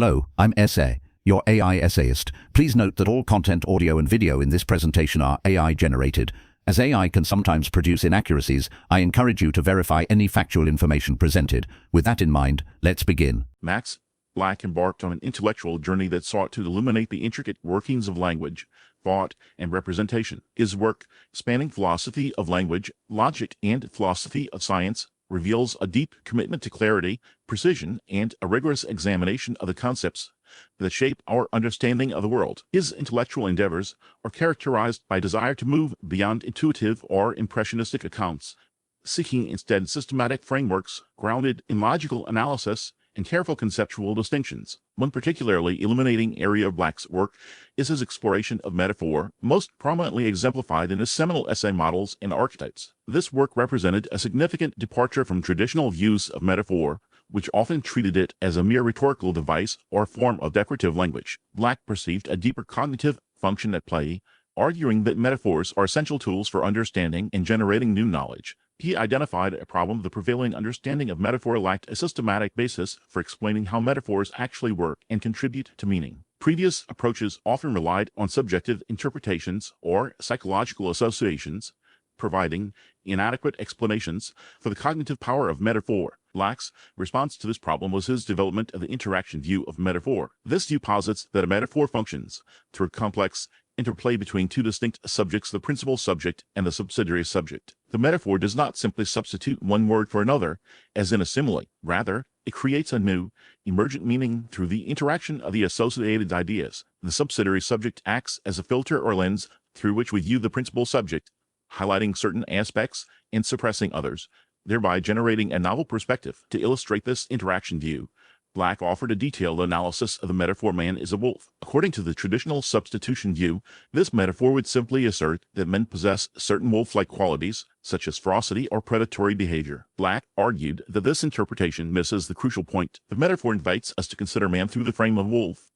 Hello, I'm Essay, your AI essayist. Please note that all content, audio and video in this presentation are AI generated. As AI can sometimes produce inaccuracies, I encourage you to verify any factual information presented. With that in mind, let's begin. Max Black embarked on an intellectual journey that sought to illuminate the intricate workings of language, thought, and representation. His work, spanning philosophy of language, logic, and philosophy of science, reveals a deep commitment to clarity, precision, and a rigorous examination of the concepts that shape our understanding of the world. His intellectual endeavors are characterized by desire to move beyond intuitive or impressionistic accounts, seeking instead systematic frameworks grounded in logical analysis and careful conceptual distinctions. One particularly illuminating area of Black's work is his exploration of metaphor, most prominently exemplified in his seminal essay Models and Archetypes. This work represented a significant departure from traditional views of metaphor, which often treated it as a mere rhetorical device or form of decorative language. Black perceived a deeper cognitive function at play, arguing that metaphors are essential tools for understanding and generating new knowledge. He identified a problem: the prevailing understanding of metaphor lacked a systematic basis for explaining how metaphors actually work and contribute to meaning. Previous approaches often relied on subjective interpretations or psychological associations, providing inadequate explanations for the cognitive power of metaphor. Black's response to this problem was his development of the interaction view of metaphor. This view posits that a metaphor functions through a complex interplay between two distinct subjects, the principal subject and the subsidiary subject. The metaphor does not simply substitute one word for another, as in a simile. Rather, it creates a new, emergent meaning through the interaction of the associated ideas. The subsidiary subject acts as a filter or lens through which we view the principal subject, highlighting certain aspects and suppressing others, thereby generating a novel perspective. To illustrate this interaction view, Black offered a detailed analysis of the metaphor man is a wolf. According to the traditional substitution view, this metaphor would simply assert that men possess certain wolf-like qualities, such as ferocity or predatory behavior. Black argued that this interpretation misses the crucial point. The metaphor invites us to consider man through the frame of wolf,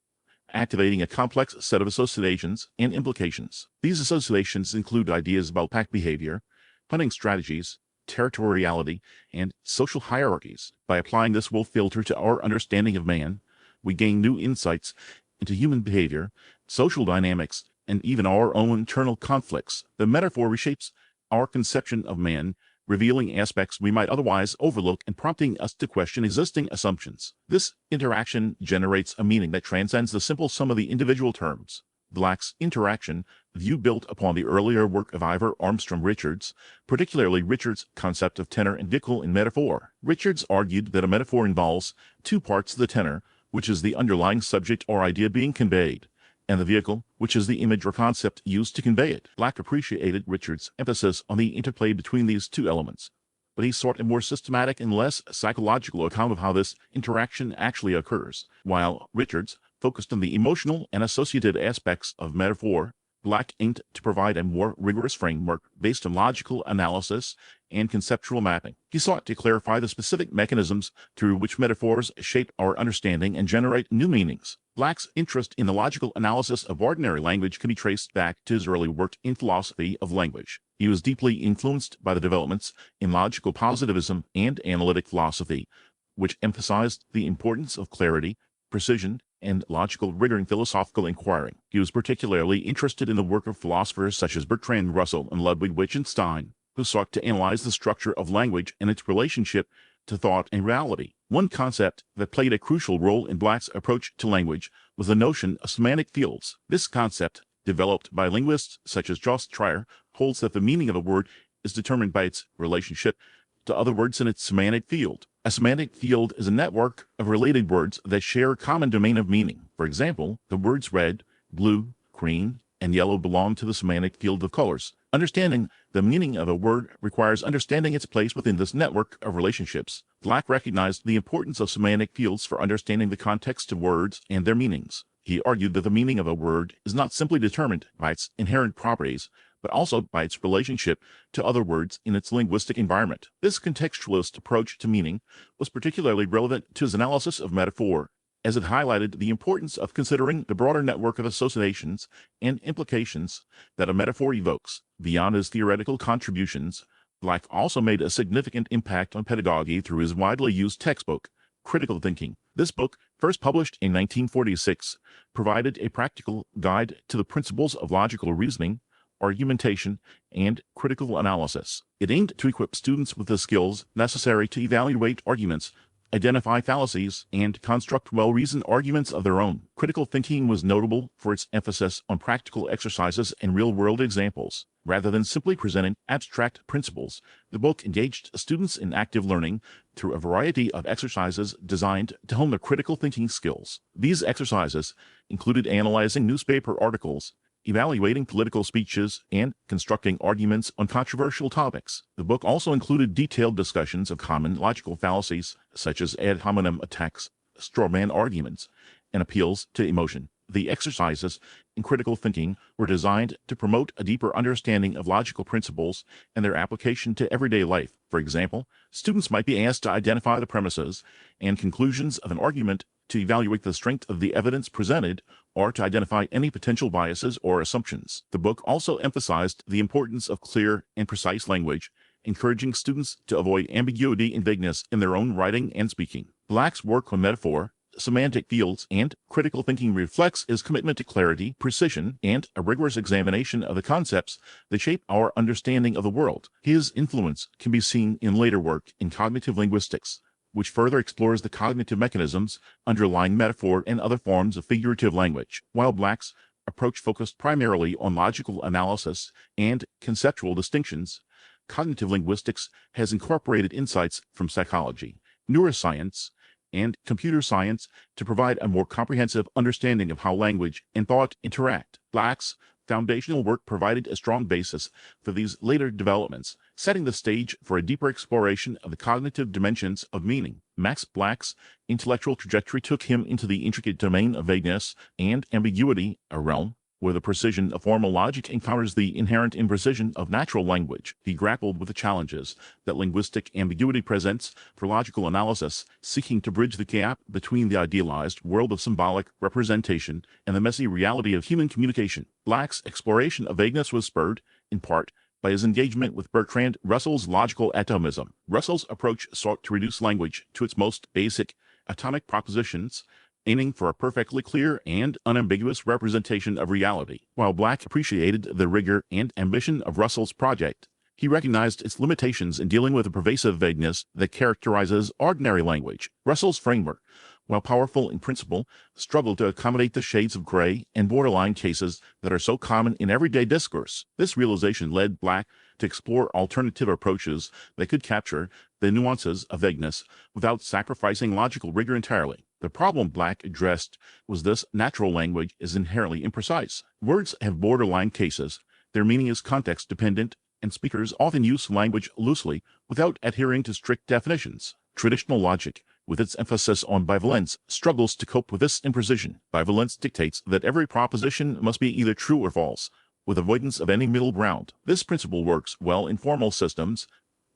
activating a complex set of associations and implications. These associations include ideas about pack behavior, hunting strategies, territoriality, and social hierarchies. By applying this wolf filter to our understanding of man, we gain new insights into human behavior, social dynamics, and even our own internal conflicts. The metaphor reshapes our conception of man, revealing aspects we might otherwise overlook and prompting us to question existing assumptions. This interaction generates a meaning that transcends the simple sum of the individual terms. Black's interaction view built upon the earlier work of Ivor Armstrong Richards, particularly Richards' concept of tenor and vehicle in metaphor. Richards argued that a metaphor involves two parts: the tenor, which is the underlying subject or idea being conveyed, and the vehicle, which is the image or concept used to convey it. Black appreciated Richards' emphasis on the interplay between these two elements, but he sought a more systematic and less psychological account of how this interaction actually occurs. While Richards focused on the emotional and associated aspects of metaphor, Black aimed to provide a more rigorous framework based on logical analysis and conceptual mapping. He sought to clarify the specific mechanisms through which metaphors shape our understanding and generate new meanings. Black's interest in the logical analysis of ordinary language can be traced back to his early work in philosophy of language. He was deeply influenced by the developments in logical positivism and analytic philosophy, which emphasized the importance of clarity, precision, and logical rigor in philosophical inquiry. He was particularly interested in the work of philosophers such as Bertrand Russell and Ludwig Wittgenstein, who sought to analyze the structure of language and its relationship to thought and reality. One concept that played a crucial role in Black's approach to language was the notion of semantic fields. This concept, developed by linguists such as Jost Trier, holds that the meaning of a word is determined by its relationship to other words in its semantic field. A semantic field is a network of related words that share a common domain of meaning. For example, the words red, blue, green, and yellow belong to the semantic field of colors. Understanding the meaning of a word requires understanding its place within this network of relationships. Black recognized the importance of semantic fields for understanding the context of words and their meanings. He argued that the meaning of a word is not simply determined by its inherent properties, but also by its relationship to other words in its linguistic environment. This contextualist approach to meaning was particularly relevant to his analysis of metaphor, as it highlighted the importance of considering the broader network of associations and implications that a metaphor evokes. Beyond his theoretical contributions, Black also made a significant impact on pedagogy through his widely used textbook, Critical Thinking. This book first published in 1946, provided a practical guide to the principles of logical reasoning, argumentation, and critical analysis. It aimed to equip students with the skills necessary to evaluate arguments, identify fallacies, and construct well-reasoned arguments of their own. Critical thinking was notable for its emphasis on practical exercises and real-world examples. Rather than simply presenting abstract principles, the book engaged students in active learning through a variety of exercises designed to hone their critical thinking skills. These exercises included analyzing newspaper articles, evaluating political speeches, and constructing arguments on controversial topics. The book also included detailed discussions of common logical fallacies, such as ad hominem attacks, straw man arguments, and appeals to emotion. The exercises in critical thinking were designed to promote a deeper understanding of logical principles and their application to everyday life. For example, students might be asked to identify the premises and conclusions of an argument, to evaluate the strength of the evidence presented, or to identify any potential biases or assumptions. The book also emphasized the importance of clear and precise language, encouraging students to avoid ambiguity and vagueness in their own writing and speaking. Black's work on metaphor, semantic fields, and critical thinking reflects his commitment to clarity, precision, and a rigorous examination of the concepts that shape our understanding of the world. His influence can be seen in later work in cognitive linguistics, which further explores the cognitive mechanisms underlying metaphor and other forms of figurative language. While Black's approach focused primarily on logical analysis and conceptual distinctions, cognitive linguistics has incorporated insights from psychology, neuroscience, and computer science to provide a more comprehensive understanding of how language and thought interact. Black's foundational work provided a strong basis for these later developments, setting the stage for a deeper exploration of the cognitive dimensions of meaning. Max Black's intellectual trajectory took him into the intricate domain of vagueness and ambiguity, a realm where the precision of formal logic encounters the inherent imprecision of natural language. He grappled with the challenges that linguistic ambiguity presents for logical analysis, seeking to bridge the gap between the idealized world of symbolic representation and the messy reality of human communication. Black's exploration of vagueness was spurred, in part, by his engagement with Bertrand Russell's logical atomism. Russell's approach sought to reduce language to its most basic atomic propositions, aiming for a perfectly clear and unambiguous representation of reality. While Black appreciated the rigor and ambition of Russell's project, he recognized its limitations in dealing with the pervasive vagueness that characterizes ordinary language. Russell's framework, while powerful in principle, struggled to accommodate the shades of gray and borderline cases that are so common in everyday discourse. This realization led Black to explore alternative approaches that could capture the nuances of vagueness without sacrificing logical rigor entirely. The problem Black addressed was this: natural language is inherently imprecise. Words have borderline cases, their meaning is context-dependent, and speakers often use language loosely without adhering to strict definitions. Traditional logic, with its emphasis on bivalence, struggles to cope with this imprecision. Bivalence dictates that every proposition must be either true or false, with avoidance of any middle ground. This principle works well in formal systems,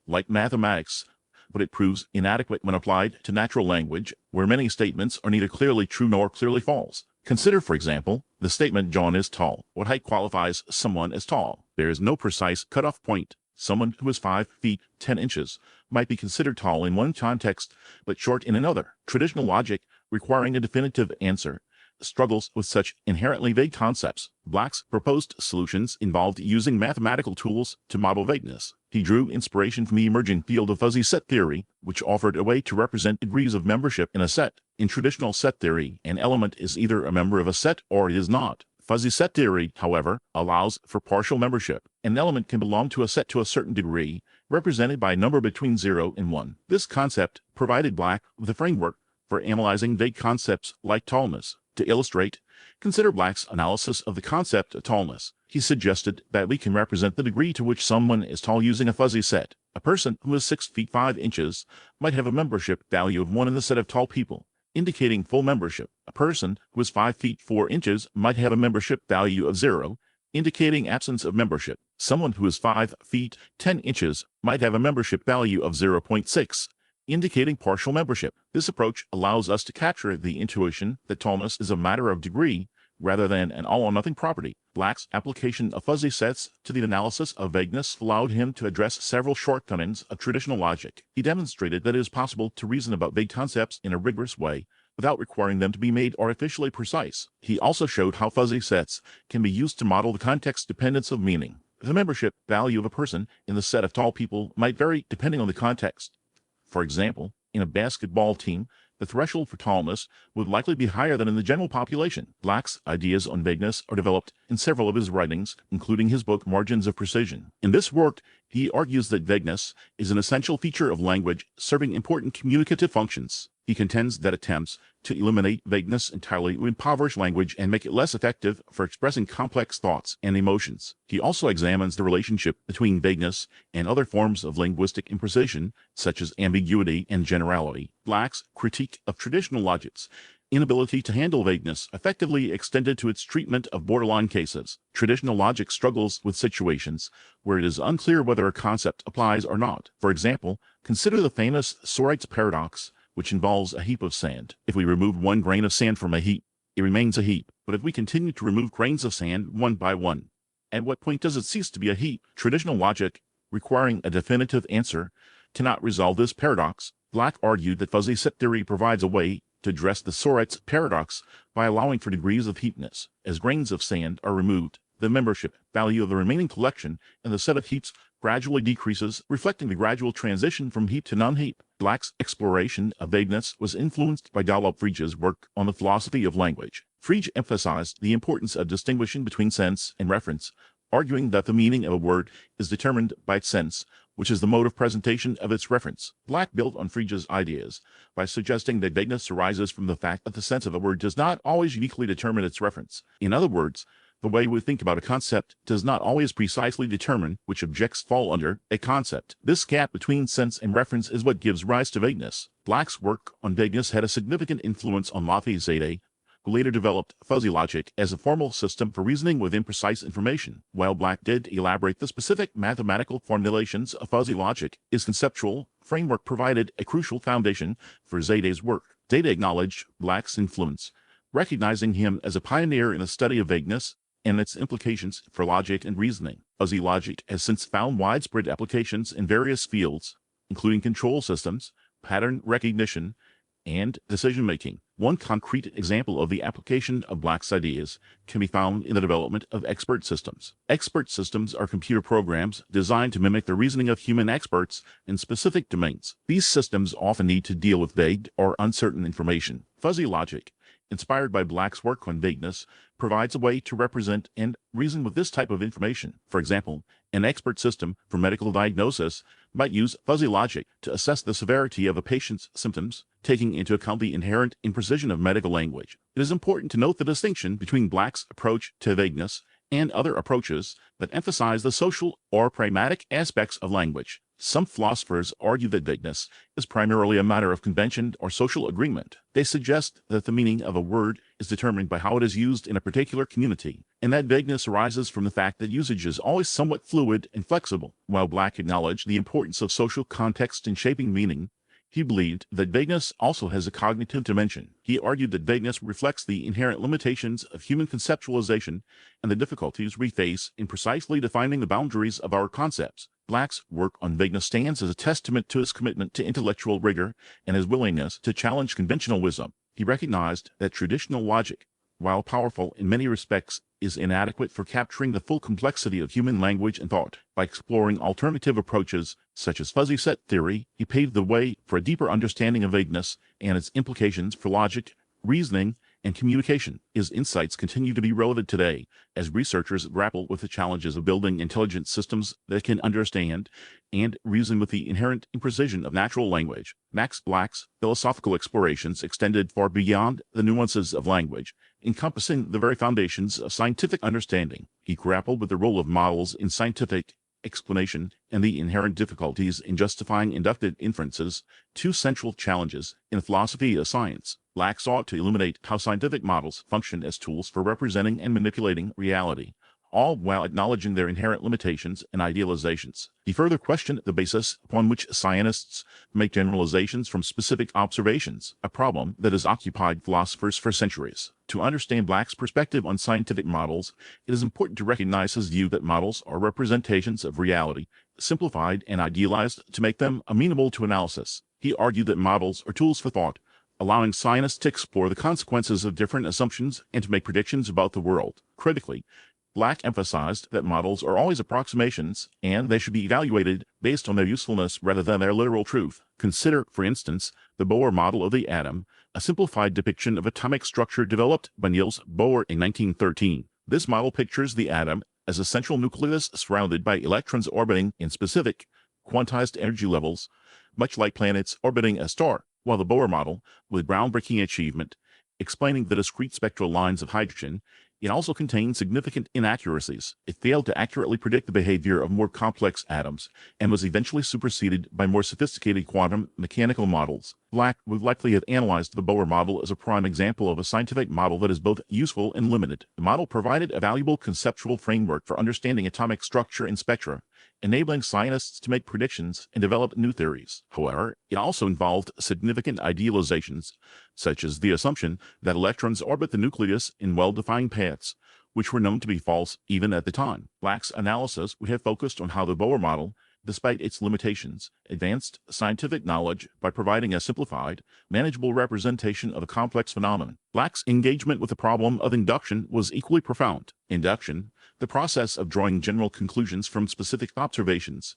like mathematics, but it proves inadequate when applied to natural language, where many statements are neither clearly true nor clearly false. Consider, for example, the statement "John is tall." What height qualifies someone as tall? There is no precise cutoff point. Someone who is 5 feet 10 inches might be considered tall in one context, but short in another. Traditional logic, requiring a definitive answer, struggles with such inherently vague concepts. Black's proposed solutions involved using mathematical tools to model vagueness. He drew inspiration from the emerging field of fuzzy set theory, which offered a way to represent degrees of membership in a set. In traditional set theory, an element is either a member of a set or it is not. Fuzzy set theory, however, allows for partial membership. An element can belong to a set to a certain degree, represented by a number between 0 and 1. This concept provided Black with a framework for analyzing vague concepts like tallness. To illustrate, consider Black's analysis of the concept of tallness. He suggested that we can represent the degree to which someone is tall using a fuzzy set. A person who is 6 feet 5 inches might have a membership value of 1 in the set of tall people, indicating full membership. A person who is 5 feet 4 inches might have a membership value of 0, indicating absence of membership. Someone who is 5 feet 10 inches might have a membership value of 0.6, indicating partial membership. This approach allows us to capture the intuition that tallness is a matter of degree rather than an all-or-nothing property. Black's application of fuzzy sets to the analysis of vagueness allowed him to address several shortcomings of traditional logic. He demonstrated that it is possible to reason about vague concepts in a rigorous way without requiring them to be made artificially precise. He also showed how fuzzy sets can be used to model the context dependence of meaning. The membership value of a person in the set of tall people might vary depending on the context. For example, in a basketball team, the threshold for tallness would likely be higher than in the general population. Black's ideas on vagueness are developed in several of his writings, including his book Margins of Precision. In this work, he argues that vagueness is an essential feature of language serving important communicative functions. He contends that attempts to eliminate vagueness entirely would impoverish language and make it less effective for expressing complex thoughts and emotions. He also examines the relationship between vagueness and other forms of linguistic imprecision, such as ambiguity and generality. Black's critique of traditional logic's inability to handle vagueness effectively extended to its treatment of borderline cases. Traditional logic struggles with situations where it is unclear whether a concept applies or not. For example, consider the famous Sorites paradox, which involves a heap of sand. If we remove one grain of sand from a heap, it remains a heap. But if we continue to remove grains of sand one by one, at what point does it cease to be a heap? Traditional logic, requiring a definitive answer, cannot resolve this paradox. Black argued that fuzzy set theory provides a way to address the Sorites paradox by allowing for degrees of heapness. As grains of sand are removed, the membership value of the remaining collection in the set of heaps gradually decreases, reflecting the gradual transition from heap to non-heap. Black's exploration of vagueness was influenced by Adolf Frige's work on the philosophy of language. Frege emphasized the importance of distinguishing between sense and reference, arguing that the meaning of a word is determined by its sense, which is the mode of presentation of its reference. Black built on Frige's ideas by suggesting that vagueness arises from the fact that the sense of a word does not always uniquely determine its reference. In other words, the way we think about a concept does not always precisely determine which objects fall under a concept. This gap between sense and reference is what gives rise to vagueness. Black's work on vagueness had a significant influence on Laffy Zade, who later developed fuzzy logic as a formal system for reasoning with imprecise information. While Black did elaborate the specific mathematical formulations of fuzzy logic, his conceptual framework provided a crucial foundation for Zade's work. Zade acknowledged Black's influence, recognizing him as a pioneer in the study of vagueness and its implications for logic and reasoning. Fuzzy logic has since found widespread applications in various fields, including control systems, pattern recognition, and decision-making. One concrete example of the application of Black's ideas can be found in the development of expert systems. Expert systems are computer programs designed to mimic the reasoning of human experts in specific domains. These systems often need to deal with vague or uncertain information. Fuzzy logic, inspired by Black's work on vagueness, provides a way to represent and reason with this type of information. For example, an expert system for medical diagnosis might use fuzzy logic to assess the severity of a patient's symptoms, taking into account the inherent imprecision of medical language. It is important to note the distinction between Black's approach to vagueness and other approaches that emphasize the social or pragmatic aspects of language. Some philosophers argue that vagueness is primarily a matter of convention or social agreement. They suggest that the meaning of a word is determined by how it is used in a particular community, and that vagueness arises from the fact that usage is always somewhat fluid and flexible. While Black acknowledged the importance of social context in shaping meaning, he believed that vagueness also has a cognitive dimension. He argued that vagueness reflects the inherent limitations of human conceptualization and the difficulties we face in precisely defining the boundaries of our concepts. Black's work on vagueness stands as a testament to his commitment to intellectual rigor and his willingness to challenge conventional wisdom. He recognized that traditional logic, while powerful in many respects, is inadequate for capturing the full complexity of human language and thought. By exploring alternative approaches, such as fuzzy set theory, he paved the way for a deeper understanding of vagueness and its implications for logic, reasoning, and communication. His insights continue to be relevant today as researchers grapple with the challenges of building intelligent systems that can understand and reason with the inherent imprecision of natural language. Max Black's philosophical explorations extended far beyond the nuances of language, encompassing the very foundations of scientific understanding. He grappled with the role of models in scientific explanation and the inherent difficulties in justifying inductive inferences, two central challenges in the philosophy of science. Black sought to illuminate how scientific models function as tools for representing and manipulating reality, all while acknowledging their inherent limitations and idealizations. He further questioned the basis upon which scientists make generalizations from specific observations, a problem that has occupied philosophers for centuries. To understand Black's perspective on scientific models, it is important to recognize his view that models are representations of reality, simplified and idealized to make them amenable to analysis. He argued that models are tools for thought, allowing scientists to explore the consequences of different assumptions and to make predictions about the world. Critically, Black emphasized that models are always approximations, and they should be evaluated based on their usefulness rather than their literal truth. Consider, for instance, the Bohr model of the atom, a simplified depiction of atomic structure developed by Niels Bohr in 1913. This model pictures the atom as a central nucleus surrounded by electrons orbiting in specific, quantized energy levels, much like planets orbiting a star, while the Bohr model, with groundbreaking achievement, explaining the discrete spectral lines of hydrogen, it also contained significant inaccuracies. It failed to accurately predict the behavior of more complex atoms and was eventually superseded by more sophisticated quantum mechanical models. Black would likely have analyzed the Bohr model as a prime example of a scientific model that is both useful and limited. The model provided a valuable conceptual framework for understanding atomic structure and spectra, enabling scientists to make predictions and develop new theories. However, it also involved significant idealizations, such as the assumption that electrons orbit the nucleus in well-defined paths, which were known to be false even at the time. Black's analysis would have focused on how the Bohr model, despite its limitations, advanced scientific knowledge by providing a simplified, manageable representation of a complex phenomenon. Black's engagement with the problem of induction was equally profound. Induction, the process of drawing general conclusions from specific observations,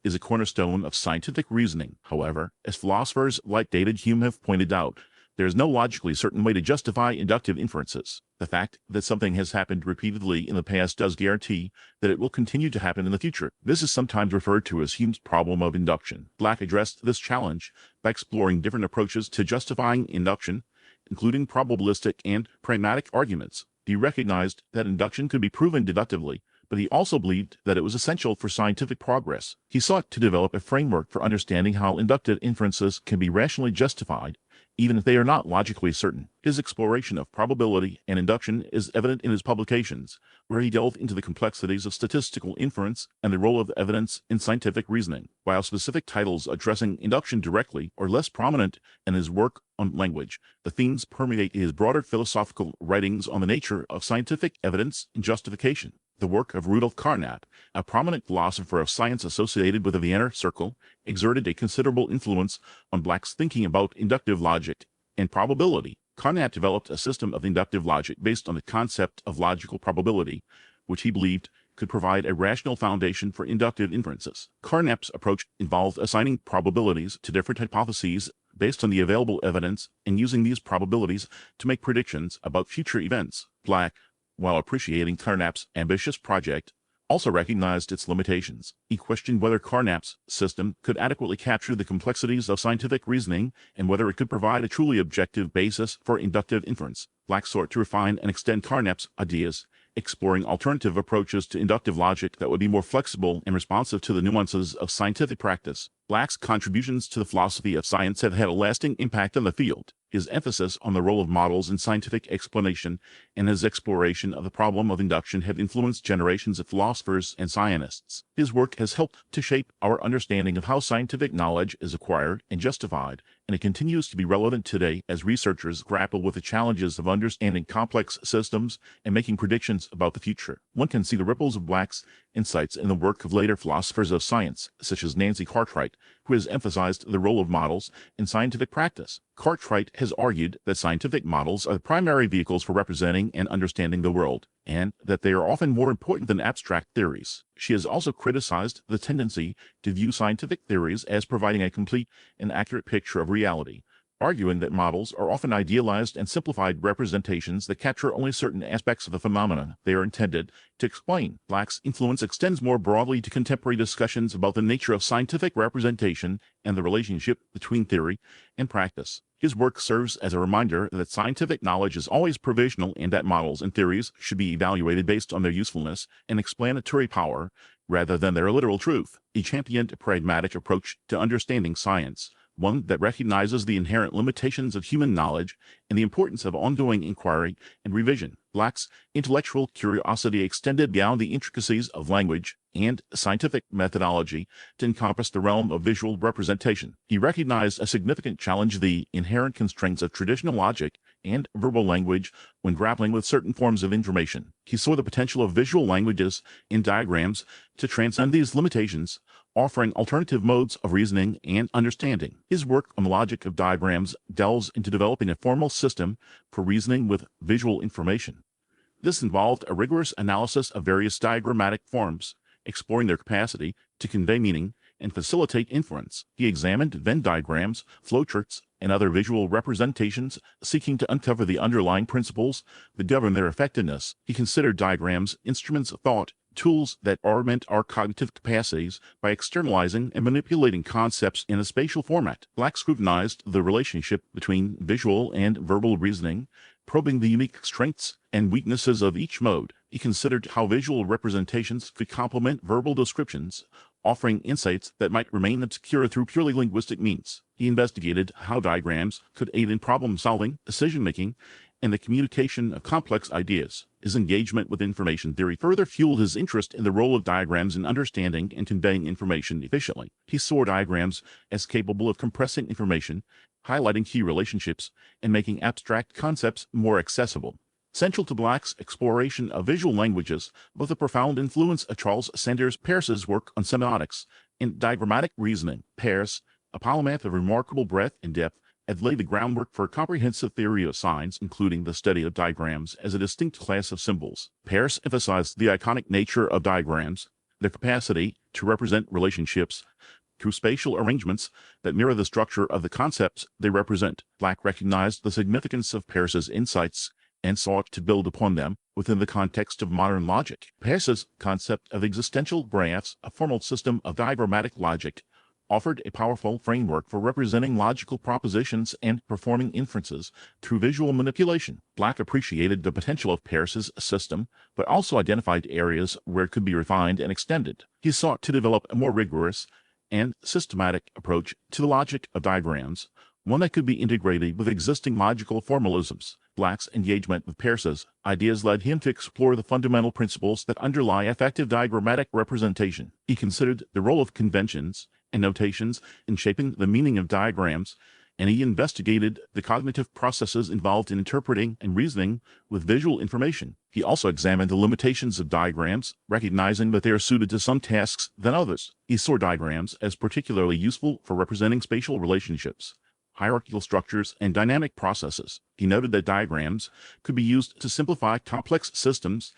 is a cornerstone of scientific reasoning. However, as philosophers like David Hume have pointed out, there is no logically certain way to justify inductive inferences. The fact that something has happened repeatedly in the past does guarantee that it will continue to happen in the future. This is sometimes referred to as Hume's problem of induction. Black addressed this challenge by exploring different approaches to justifying induction, including probabilistic and pragmatic arguments. He recognized that induction could be proven deductively, but he also believed that it was essential for scientific progress. He sought to develop a framework for understanding how inductive inferences can be rationally justified, even if they are not logically certain. His exploration of probability and induction is evident in his publications, where he delved into the complexities of statistical inference and the role of evidence in scientific reasoning. While specific titles addressing induction directly are less prominent in his work on language, the themes permeate his broader philosophical writings on the nature of scientific evidence and justification. The work of Rudolf Carnap, a prominent philosopher of science associated with the Vienna Circle, exerted a considerable influence on Black's thinking about inductive logic and probability. Carnap developed a system of inductive logic based on the concept of logical probability, which he believed could provide a rational foundation for inductive inferences. Carnap's approach involved assigning probabilities to different hypotheses based on the available evidence and using these probabilities to make predictions about future events. Black, while appreciating Carnap's ambitious project, also recognized its limitations. He questioned whether Carnap's system could adequately capture the complexities of scientific reasoning and whether it could provide a truly objective basis for inductive inference. Black sought to refine and extend Carnap's ideas, exploring alternative approaches to inductive logic that would be more flexible and responsive to the nuances of scientific practice. Black's contributions to the philosophy of science have had a lasting impact on the field. His emphasis on the role of models in scientific explanation and his exploration of the problem of induction have influenced generations of philosophers and scientists. His work has helped to shape our understanding of how scientific knowledge is acquired and justified, and it continues to be relevant today as researchers grapple with the challenges of understanding complex systems and making predictions about the future. One can see the ripples of Black's insights in the work of later philosophers of science, such as Nancy Cartwright, who has emphasized the role of models in scientific practice. Cartwright has argued that scientific models are the primary vehicles for representing and understanding the world, and that they are often more important than abstract theories. She has also criticized the tendency to view scientific theories as providing a complete and accurate picture of reality, arguing that models are often idealized and simplified representations that capture only certain aspects of the phenomena they are intended to explain. Black's influence extends more broadly to contemporary discussions about the nature of scientific representation and the relationship between theory and practice. His work serves as a reminder that scientific knowledge is always provisional and that models and theories should be evaluated based on their usefulness and explanatory power rather than their literal truth. He championed a pragmatic approach to understanding science, one that recognizes the inherent limitations of human knowledge and the importance of ongoing inquiry and revision. Black's intellectual curiosity extended beyond the intricacies of language and scientific methodology to encompass the realm of visual representation. He recognized a significant challenge: the inherent constraints of traditional logic and verbal language when grappling with certain forms of information. He saw the potential of visual languages and diagrams to transcend these limitations, offering alternative modes of reasoning and understanding. His work on the logic of diagrams delves into developing a formal system for reasoning with visual information. This involved a rigorous analysis of various diagrammatic forms, exploring their capacity to convey meaning and facilitate inference. He examined Venn diagrams, flowcharts, and other visual representations, seeking to uncover the underlying principles that govern their effectiveness. He considered diagrams instruments of thought, tools that augment our cognitive capacities by externalizing and manipulating concepts in a spatial format. Black scrutinized the relationship between visual and verbal reasoning, probing the unique strengths and weaknesses of each mode. He considered how visual representations could complement verbal descriptions, offering insights that might remain obscure through purely linguistic means. He investigated how diagrams could aid in problem-solving, decision-making, and the communication of complex ideas. His engagement with information theory further fueled his interest in the role of diagrams in understanding and conveying information efficiently. He saw diagrams as capable of compressing information, highlighting key relationships, and making abstract concepts more accessible. Central to Black's exploration of visual languages was the profound influence of Charles Sanders Peirce's work on semantics and diagrammatic reasoning. Peirce, a polymath of remarkable breadth and depth, had laid the groundwork for a comprehensive theory of signs, including the study of diagrams as a distinct class of symbols. Peirce emphasized the iconic nature of diagrams, their capacity to represent relationships through spatial arrangements that mirror the structure of the concepts they represent. Black recognized the significance of Peirce's insights and sought to build upon them within the context of modern logic. Peirce's concept of existential graphs, a formal system of diagrammatic logic, offered a powerful framework for representing logical propositions and performing inferences through visual manipulation. Black appreciated the potential of Peirce's system, but also identified areas where it could be refined and extended. He sought to develop a more rigorous and systematic approach to the logic of diagrams, one that could be integrated with existing logical formalisms. Black's engagement with Peirce's ideas led him to explore the fundamental principles that underlie effective diagrammatic representation. He considered the role of conventions and notations in shaping the meaning of diagrams, and he investigated the cognitive processes involved in interpreting and reasoning with visual information. He also examined the limitations of diagrams, recognizing that they are suited to some tasks than others. He saw diagrams as particularly useful for representing spatial relationships, hierarchical structures, and dynamic processes. He noted that diagrams could be used to simplify complex systems,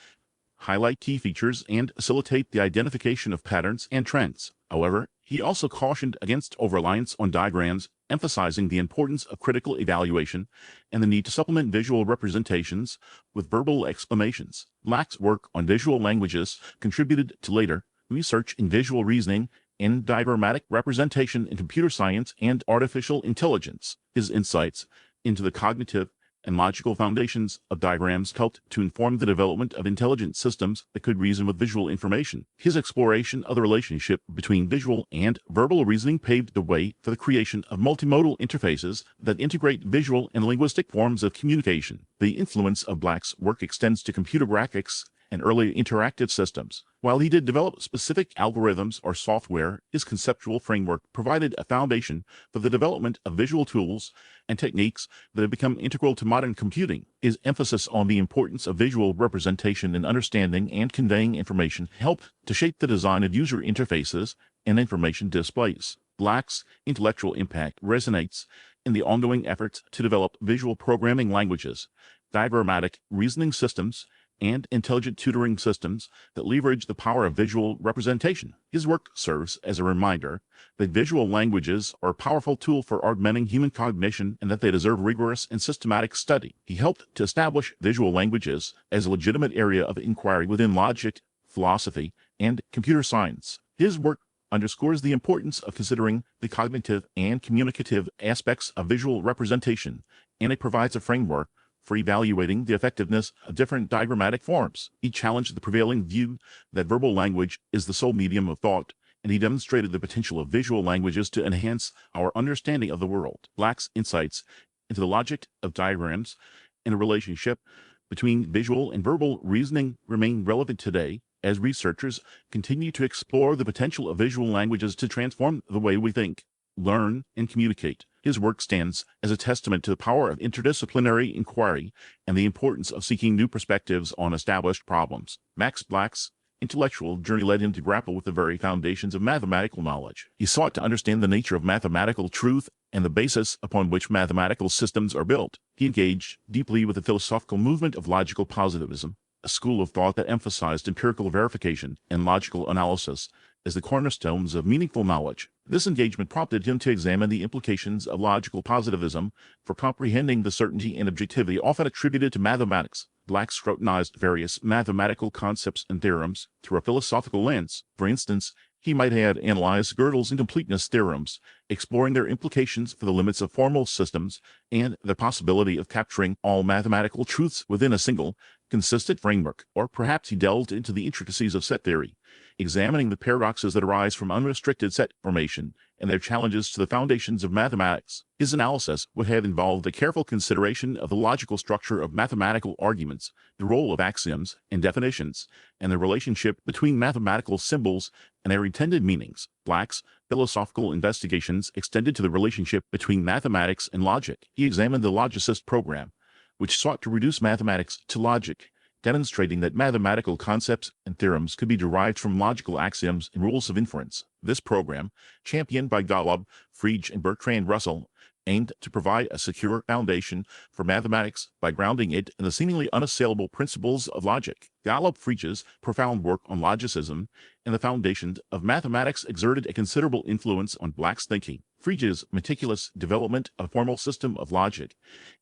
highlight key features, and facilitate the identification of patterns and trends. However, he also cautioned against over-reliance on diagrams, emphasizing the importance of critical evaluation and the need to supplement visual representations with verbal explanations. Black's work on visual languages contributed to later research in visual reasoning and diagrammatic representation in computer science and artificial intelligence. His insights into the cognitive and logical foundations of diagrams helped to inform the development of intelligent systems that could reason with visual information. His exploration of the relationship between visual and verbal reasoning paved the way for the creation of multimodal interfaces that integrate visual and linguistic forms of communication. The influence of Black's work extends to computer graphics and early interactive systems. While he did develop specific algorithms or software, his conceptual framework provided a foundation for the development of visual tools and techniques that have become integral to modern computing. His emphasis on the importance of visual representation in understanding and conveying information helped to shape the design of user interfaces and information displays. Black's intellectual impact resonates in the ongoing efforts to develop visual programming languages, diagrammatic reasoning systems, and intelligent tutoring systems that leverage the power of visual representation. His work serves as a reminder that visual languages are a powerful tool for augmenting human cognition and that they deserve rigorous and systematic study. He helped to establish visual languages as a legitimate area of inquiry within logic, philosophy, and computer science. His work underscores the importance of considering the cognitive and communicative aspects of visual representation, and it provides a framework for evaluating the effectiveness of different diagrammatic forms. He challenged the prevailing view that verbal language is the sole medium of thought, and he demonstrated the potential of visual languages to enhance our understanding of the world. Black's insights into the logic of diagrams and the relationship between visual and verbal reasoning remain relevant today as researchers continue to explore the potential of visual languages to transform the way we think, learn, and communicate. His work stands as a testament to the power of interdisciplinary inquiry and the importance of seeking new perspectives on established problems. Max Black's intellectual journey led him to grapple with the very foundations of mathematical knowledge. He sought to understand the nature of mathematical truth and the basis upon which mathematical systems are built. He engaged deeply with the philosophical movement of logical positivism, a school of thought that emphasized empirical verification and logical analysis as the cornerstones of meaningful knowledge. This engagement prompted him to examine the implications of logical positivism for comprehending the certainty and objectivity often attributed to mathematics. Black scrutinized various mathematical concepts and theorems through a philosophical lens. For instance, he might have analyzed Gödel's incompleteness theorems, exploring their implications for the limits of formal systems and the possibility of capturing all mathematical truths within a single, consistent framework. Or perhaps he delved into the intricacies of set theory, examining the paradoxes that arise from unrestricted set formation and their challenges to the foundations of mathematics. His analysis would have involved a careful consideration of the logical structure of mathematical arguments, the role of axioms and definitions, and the relationship between mathematical symbols and their intended meanings. Black's philosophical investigations extended to the relationship between mathematics and logic. He examined the logicist program, which sought to reduce mathematics to logic, demonstrating that mathematical concepts and theorems could be derived from logical axioms and rules of inference. This program, championed by Golub, Frege, and Bertrand Russell, aimed to provide a secure foundation for mathematics by grounding it in the seemingly unassailable principles of logic. Golub-Frege's profound work on logicism and the foundations of mathematics exerted a considerable influence on Black's thinking. Frege's meticulous development of a formal system of logic,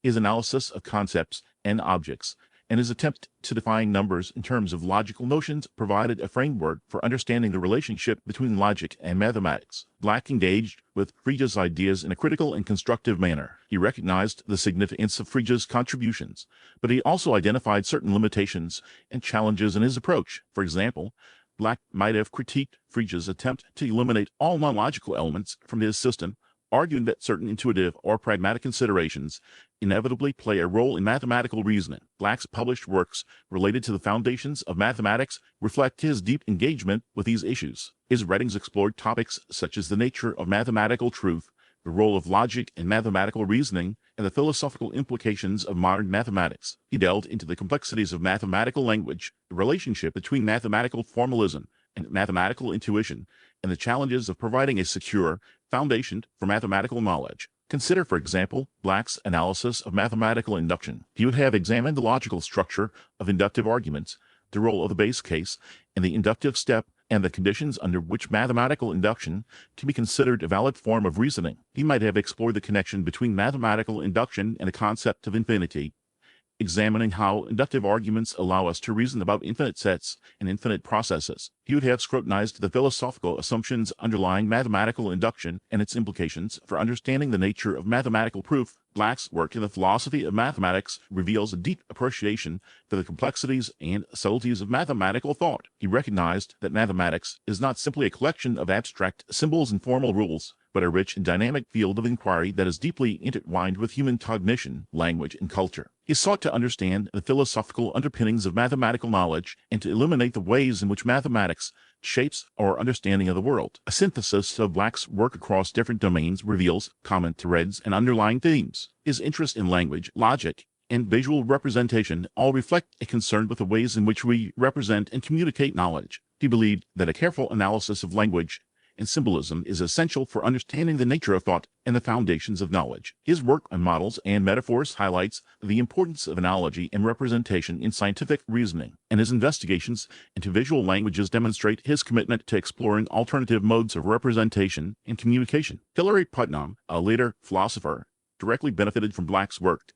his analysis of concepts and objects, and his attempt to define numbers in terms of logical notions provided a framework for understanding the relationship between logic and mathematics. Black engaged with Frege's ideas in a critical and constructive manner. He recognized the significance of Frege's contributions, but he also identified certain limitations and challenges in his approach. For example, Black might have critiqued Frege's attempt to eliminate all non-logical elements from his system, arguing that certain intuitive or pragmatic considerations inevitably play a role in mathematical reasoning. Black's published works related to the foundations of mathematics reflect his deep engagement with these issues. His writings explored topics such as the nature of mathematical truth, the role of logic in mathematical reasoning, and the philosophical implications of modern mathematics. He delved into the complexities of mathematical language, the relationship between mathematical formalism and mathematical intuition, and the challenges of providing a secure foundation for mathematical knowledge. Consider, for example, Black's analysis of mathematical induction. He would have examined the logical structure of inductive arguments, the role of the base case, and the inductive step, and the conditions under which mathematical induction can be considered a valid form of reasoning. He might have explored the connection between mathematical induction and the concept of infinity, examining how inductive arguments allow us to reason about infinite sets and infinite processes. He would have scrutinized the philosophical assumptions underlying mathematical induction and its implications for understanding the nature of mathematical proof. Black's work in the philosophy of mathematics reveals a deep appreciation for the complexities and subtleties of mathematical thought. He recognized that mathematics is not simply a collection of abstract symbols and formal rules, but a rich and dynamic field of inquiry that is deeply intertwined with human cognition, language, and culture. He sought to understand the philosophical underpinnings of mathematical knowledge and to illuminate the ways in which mathematics shapes our understanding of the world. A synthesis of Black's work across different domains reveals common threads and underlying themes. His interest in language, logic, and visual representation all reflect a concern with the ways in which we represent and communicate knowledge. He believed that a careful analysis of language and symbolism is essential for understanding the nature of thought and the foundations of knowledge. His work on models and metaphors highlights the importance of analogy and representation in scientific reasoning, and his investigations into visual languages demonstrate his commitment to exploring alternative modes of representation and communication. Hilary Putnam, a later philosopher, directly benefited from Black's work,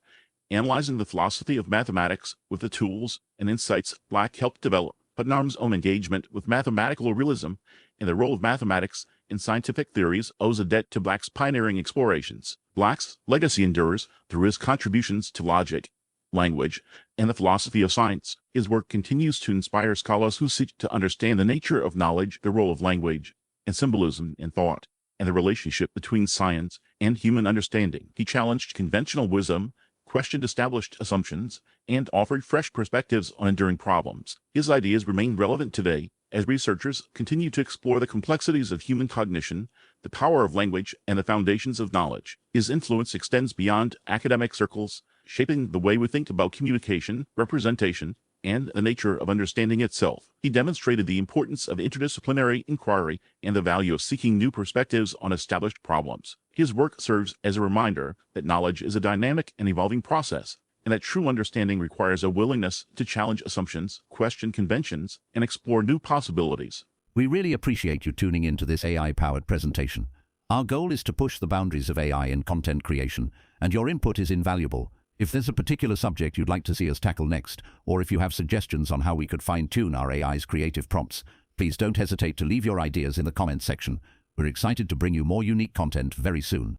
analyzing the philosophy of mathematics with the tools and insights Black helped develop. Putnam's own engagement with mathematical realism and the role of mathematics in scientific theories owes a debt to Black's pioneering explorations. Black's legacy endures through his contributions to logic, language, and the philosophy of science. His work continues to inspire scholars who seek to understand the nature of knowledge, the role of language and symbolism in thought, and the relationship between science and human understanding. He challenged conventional wisdom, questioned established assumptions, and offered fresh perspectives on enduring problems. His ideas remain relevant today as researchers continue to explore the complexities of human cognition, the power of language, and the foundations of knowledge. His influence extends beyond academic circles, shaping the way we think about communication, representation, and the nature of understanding itself. He demonstrated the importance of interdisciplinary inquiry and the value of seeking new perspectives on established problems. His work serves as a reminder that knowledge is a dynamic and evolving process, and that true understanding requires a willingness to challenge assumptions, question conventions, and explore new possibilities. We really appreciate you tuning into this AI-powered presentation. Our goal is to push the boundaries of AI in content creation, and your input is invaluable. If there's a particular subject you'd like to see us tackle next, or if you have suggestions on how we could fine-tune our AI's creative prompts, please don't hesitate to leave your ideas in the comments section. We're excited to bring you more unique content very soon.